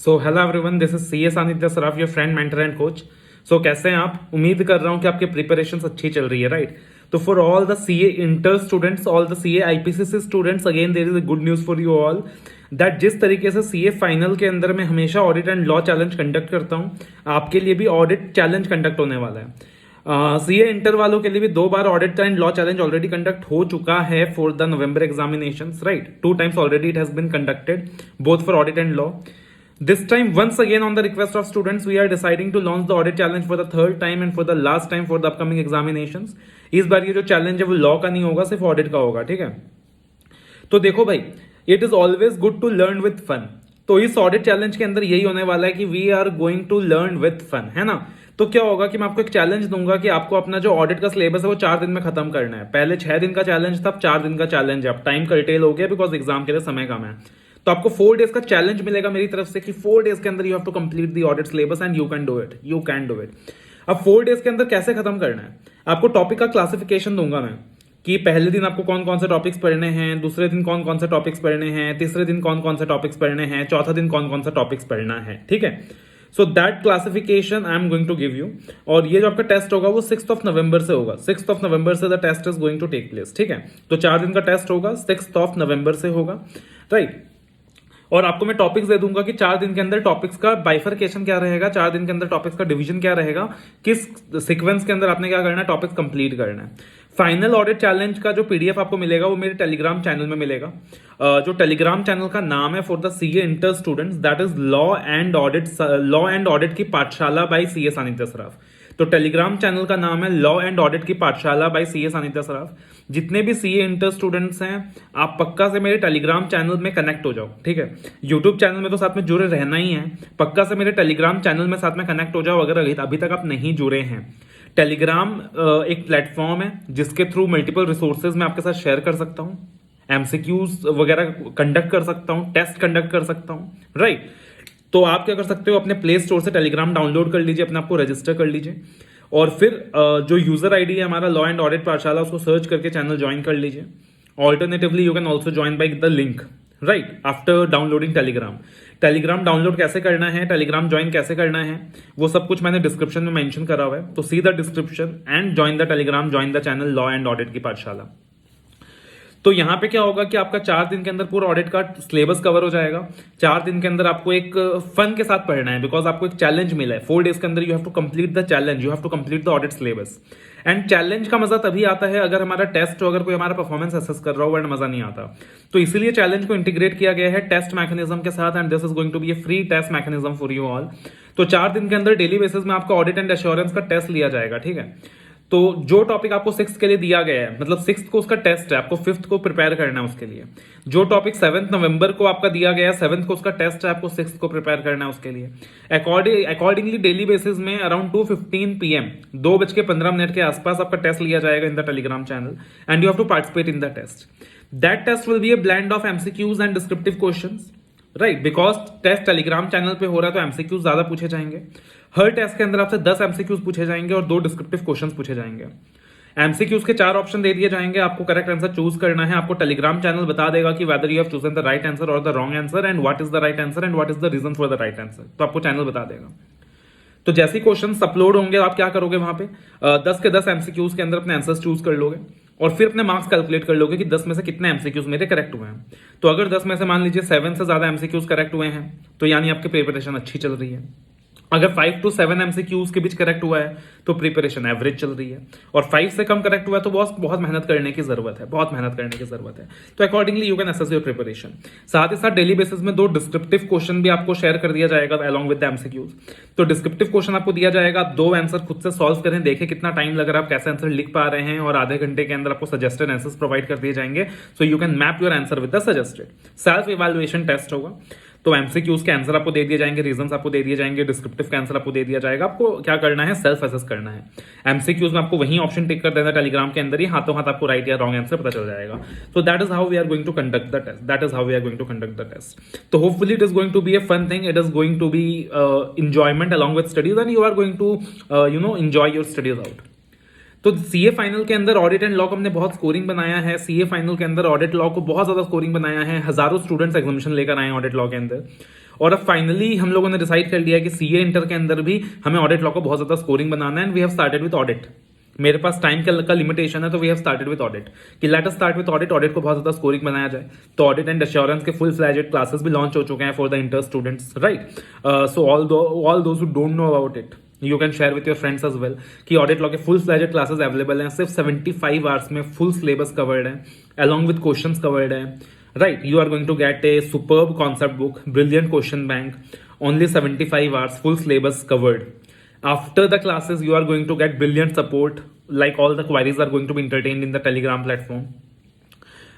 So hello everyone, this is C S Aditya Saraf, your friend mentor and coach. So कैसे हैं आप? उम्मीद कर रहा हूं कि आपके प्रिपरेशन अच्छी चल रही है, राइट? तो for all the C A inter students, all the C A IPCC students, again there is a good news for you all that जिस तरीके से सी ए फाइनल के अंदर मैं हमेशा audit and law challenge conduct करता हूं, आपके लिए भी ऑडिट चैलेंज कंडक्ट होने वाला है। सी ए इंटर वालों के लिए भी 2 बार audit and law challenge already conduct हो चुका है for the November examinations, right? 2 times already it has been conducted both for audit and law. This time, once again, on the request of students, we are deciding to launch the audit challenge for the 3rd time and for the last time for the upcoming examinations. इस बार ये जो challenge है वो law का नहीं होगा, सिर्फ audit का होगा, ठीक है? तो देखो भाई, it is always good to learn with fun. तो इस ऑडिट चैलेंज के अंदर यही होने वाला है कि we are going to learn with fun, है ना? तो क्या होगा कि मैं आपको एक चैलेंज दूंगा कि आपको अपना जो ऑडिट का सिलेबस है वो 4 दिन में खत्म करना है। पहले 6 दिन का चैलेंज था, अब 4 दिन का चैलेंज है। अब टाइम कर्टेल हो गया बिकॉज एग्जाम के लिए समय कम है। तो आपको 4 डेज का चैलेंज मिलेगा मेरी तरफ से कि 4 डेज के अंदर you have to complete the audit syllabus and you can do it, you can do it. अब 4 डेज के अंदर कैसे खत्म करना है, आपको टॉपिक का क्लासिफिकेशन दूंगा मैं कि पहले दिन आपको कौन कौन से टॉपिक्स पढ़ने हैं, दूसरे दिन कौन कौन से टॉपिक्स पढ़ने हैं, तीसरे दिन कौन कौन से टॉपिक्स पढ़ने हैं, चौथा दिन कौन कौन सा टॉपिक्स पढ़ना है, ठीक है? So that classification I am going to give you. और ये जो आपका टेस्ट होगा वो 6 नवंबर से होगा। 6 नवंबर से the test is going to take place, ठीक है? तो 4 दिन का टेस्ट होगा, 6 नवंबर से होगा, राइट? और आपको मैं टॉपिक्स दे दूंगा कि 4 दिन के अंदर टॉपिक्स का बाइफरकेशन क्या रहेगा, 4 दिन के अंदर टॉपिक्स का डिवीजन क्या रहेगा, किस सीक्वेंस के अंदर आपने क्या करना है, टॉपिक्स कंप्लीट करना है। फाइनल ऑडिट चैलेंज का जो पीडीएफ आपको मिलेगा वो मेरे टेलीग्राम चैनल में मिलेगा। जो टेलीग्राम चैनल का नाम है for the CA inter students, that is law and audit की Pathshala by C S Aditya Saraf. तो टेलीग्राम चैनल का नाम है लॉ एंड ऑडिट की Pathshala by C S Aditya Saraf. जितने भी सीए इंटर स्टूडेंट्स हैं, आप पक्का से मेरे टेलीग्राम चैनल में कनेक्ट हो जाओ, ठीक है? यूट्यूब चैनल में तो साथ में जुड़े रहना ही है, पक्का से मेरे टेलीग्राम चैनल में साथ में कनेक्ट हो जाओ अगर अभी तक आप नहीं जुड़े हैं। टेलीग्राम एक प्लेटफॉर्म है जिसके थ्रू मल्टीपल रिसोर्सेज मैं आपके साथ शेयर कर सकता हूँ, एमसीक्यूज वगैरह कंडक्ट कर सकता हूँ, टेस्ट कंडक्ट कर सकता हूँ, राइट? तो आप क्या कर सकते हो, अपने प्ले स्टोर से टेलीग्राम डाउनलोड कर लीजिए, अपने आप को रजिस्टर कर लीजिए और फिर जो यूजर आईडी है हमारा लॉ एंड ऑडिट पाठशाला, उसको सर्च करके चैनल ज्वाइन कर लीजिए। Alternatively you can also join by the link, right, after downloading Telegram. Telegram download कैसे करना है, टेलीग्राम ज्वाइन कैसे करना है, वो सब कुछ मैंने डिस्क्रिप्शन में मेंशन करा हुआ है। तो see the description and join the Telegram, join the channel law and audit की पाठशाला। तो यहां पे क्या होगा कि आपका 4 दिन के अंदर पूरा ऑडिट का सिलेबस कवर हो जाएगा। 4 दिन के अंदर आपको एक फन के साथ पढ़ना है बिकॉज आपको एक चैलेंज मिला है। 4 डेज के अंदर you have to complete the challenge, you have to complete the audit syllabus. And challenge का मजा तभी आता है अगर हमारा टेस्ट हो, अगर कोई हमारा परफॉर्मेंस असेस कर रहा हो, एंड मजा नहीं आता। तो इसीलिए चैलेंज को इंटीग्रेट किया गया है टेस्ट मैकेनिज्म के साथ, and this is going to be a free test mechanism for you all. तो 4 दिन के अंदर डेली बेसिस में आपका ऑडिट एंड एश्योरेंस का टेस्ट लिया जाएगा, ठीक है? तो जो टॉपिक आपको 6th के लिए दिया गया है, मतलब 6th को उसका टेस्ट है, आपको 5th को प्रिपेयर करना है उसके लिए। जो टॉपिक 7 नवंबर को आपका दिया गया है, 7th को उसका टेस्ट है, आपको 6th को प्रिपेयर करना है उसके लिए। अकॉर्डिंगली डेली बेसिस में अराउंड 2:15 PM 2:15 के आसपास आपका टेस्ट लिया जाएगा in the Telegram channel and you have to participate in the test. That test will be a blend of MCQs and descriptive questions, right? Because test Telegram channel पे हो रहा है तो एमसीक्यूज ज्यादा पूछे जाएंगे। हर टेस्ट के अंदर आपसे 10 एमसीक्यूज पूछे जाएंगे और 2 डिस्क्रिप्टिव क्वेश्चंस पूछे जाएंगे। एमसीक्यूज के 4 ऑप्शन दे दिए जाएंगे, आपको करेक्ट आंसर चूज करना है। आपको टेलीग्राम चैनल बता देगा कि whether you have chosen the right answer और the wrong answer and what is the right answer and what is the reason for the right answer. तो आपको चैनल बता देगा। तो जैसे ही क्वेश्चन अपलोड होंगे आप क्या करोगे, वहां पे 10 के 10 एमसीक्यूज के अंदर अपने आंसर्स चूज कर लोगे और फिर अपने मार्क्स कैलकुलेट कर लोगे कि 10 में से कितने एमसीक्यूज मेरे करेक्ट हुए हैं। तो अगर 10 में से मान लीजिए 7 से ज्यादा एमसीक्यूज करेक्ट हुए हैं तो यानी आपकी प्रिपरेशन अच्छी चल रही है। अगर 5 to 7 एमसीक्यूज के बीच करेक्ट हुआ है तो प्रिपरेशन एवरेज चल रही है, और 5 से कम करेक्ट हुआ है तो बहुत मेहनत करने की जरूरत है, बहुत मेहनत करने की जरूरत है। तो accordingly you can assess your preparation. साथ ही साथ डेली बेसिस में 2 डिस्क्रिप्टिव क्वेश्चन भी आपको शेयर कर दिया जाएगा अलॉन्ग विद द एमसीक्यूज। तो डिस्क्रिप्टिव क्वेश्चन आपको दिया जाएगा, आप 2 आंसर खुद से सॉल्व करें, देखें कितना टाइम लग रहा है, आप कैसे आंसर लिख पा रहे हैं, और आधे घंटे के अंदर आपको सजेस्टेड आंसर्स प्रोवाइड कर दिए जाएंगे। So you can map your answer with the suggested. Self evaluation test होगा। तो एमसीक्यूज के आंसर आपको दे दिए जाएंगे, रीजंस आपको दे दिए जाएंगे, डिस्क्रिप्टिव का आंसर आपको दे दिया जाएगा। आपको क्या करना है, सेल्फ असेस करना है। एमसीक्यूज में आपको वही ऑप्शन टिक कर देना टेलीग्राम के अंदर ही, हाथों हाथ आपको राइट या रॉन्ग आंसर पता चल जाएगा। तो that is how we are going to conduct the test, that is how we are going to conduct the test. तो hopefully it is going to be a fun thing, it is going to be enjoyment along with studies and you are going to enjoy your studies out। तो CA final के अंदर audit and law को हमने बहुत scoring बनाया है। CA final के अंदर ऑडिट लॉ को बहुत ज्यादा स्कोरिंग बनाया है। हजारों स्टूडेंट्स एग्जामिनेशन लेकर आए ऑडिट लॉ के अंदर। और अब फाइनली हम लोगों ने डिसाइड कर लिया कि सीए इंटर के अंदर भी हमें ऑडिट लॉ को बहुत ज्यादा स्कोरिंग बनाना है, and we have started with audit. मेरे पास टाइम का लिमिटेशन है, तो we have started with audit कि let us start with audit. Audit को बहुत ज्यादा स्कोरिंग बनाया जाए, तो ऑडिट एंड एश्योरेंस के फुल फ्लैजेड क्लासेस भी लॉन्च हो चुके हैं for the inter students, right. So all those who don't know about it, you can share with your friends as well कि ऑडिट लॉ के फुल फ्लैजेड क्लासेस अवेलेबल हैं। सिर्फ 75 hours में full syllabus covered है, along with questions covered है, right. You are going to get a superb concept book, brilliant question bank, only 75 hours, full syllabus covered. After the classes, you are going to get brilliant support, like all the queries are going to be entertained in the Telegram platform.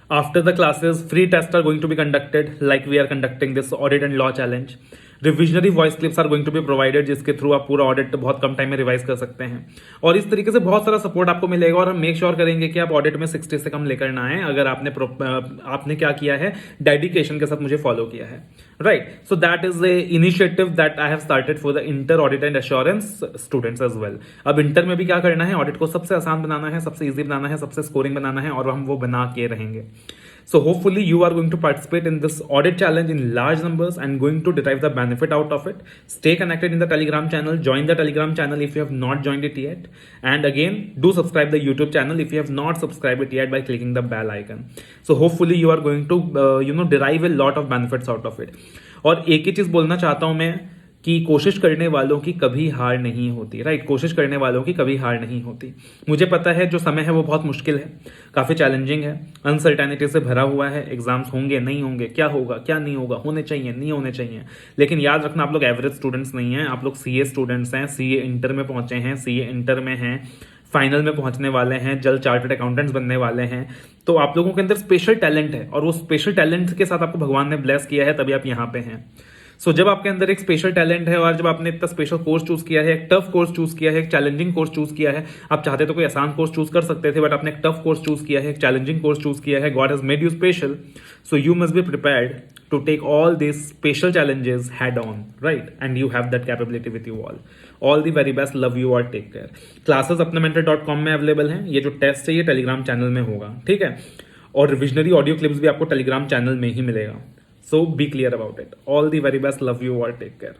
After the classes, free tests are going to be conducted, like we are conducting this audit and law challenge. Revisionary voice clips are going to be provided, जिसके through आप पूरा audit बहुत कम time में revise कर सकते हैं, और इस तरीके से बहुत सारा सपोर्ट आपको मिलेगा। और हम मेक श्योर करेंगे कि आप ऑडिट में 60 से कम लेकर ना आए, अगर आपने क्या किया है, डेडिकेशन के साथ मुझे फॉलो किया है, right. So that is a initiative that I have started for the inter audit and assurance students as well. अब इंटर में भी क्या करना है, ऑडिट को सबसे आसान बनाना है, सबसे ईजी बनाना है, सबसे स्कोरिंग बनाना है, और हम वो बना के रहेंगे। So hopefully you are going to participate in this audit challenge in large numbers and going to derive the benefit out of it. Stay connected in the Telegram channel. Join the Telegram channel if you have not joined it yet. And again, do subscribe the YouTube channel if you have not subscribed it yet by clicking the bell icon. So hopefully you are going to derive a lot of benefits out of it. और एक ही चीज बोलना चाहता हूं मैं कि कोशिश करने वालों की कभी हार नहीं होती, राइट। कोशिश करने वालों की कभी हार नहीं होती। मुझे पता है जो समय है वो बहुत मुश्किल है, काफ़ी चैलेंजिंग है, अनसर्टेनिटी से भरा हुआ है। एग्जाम्स होंगे नहीं होंगे, क्या होगा क्या नहीं होगा, होने चाहिए नहीं होने चाहिए, लेकिन याद रखना आप लोग एवरेज स्टूडेंट्स नहीं हैं, आप लोग सीए स्टूडेंट्स हैं, सीए इंटर में पहुंचे हैं, सीए इंटर में हैं, फाइनल में पहुंचने वाले हैं, जल्द चार्टर्ड अकाउंटेंट्स बनने वाले हैं। तो आप लोगों के अंदर स्पेशल टैलेंट है, और वो स्पेशल टैलेंट के साथ आपको भगवान ने ब्लेस किया है, तभी आप यहाँ पे हैं। जब आपके अंदर एक स्पेशल टैलेंट है, और जब आपने इतना स्पेशल कोर्स चूज किया है, एक टफ कोर्स चूज किया है, एक चैलेंजिंग कोर्स चूज किया है, आप चाहते तो कोई आसान कोर्स चूज कर सकते थे, बट आपने एक टफ कोर्स चूज किया है, एक चैलेंजिंग कोर्स चूज किया है, God has made you special, so you must be prepared to take all this special challenges head on, right, and you have that capability with you all the very best, love you और take care. Classes अपनामेंटर.com में available हैं। ये जो test है ये Telegram channel में होगा, ठीक है, और रिविजनरी ऑडियो क्लिप्स भी आपको टेलीग्राम चैनल में ही मिलेगा। So be clear about it. All the very best. Love you all. Take care.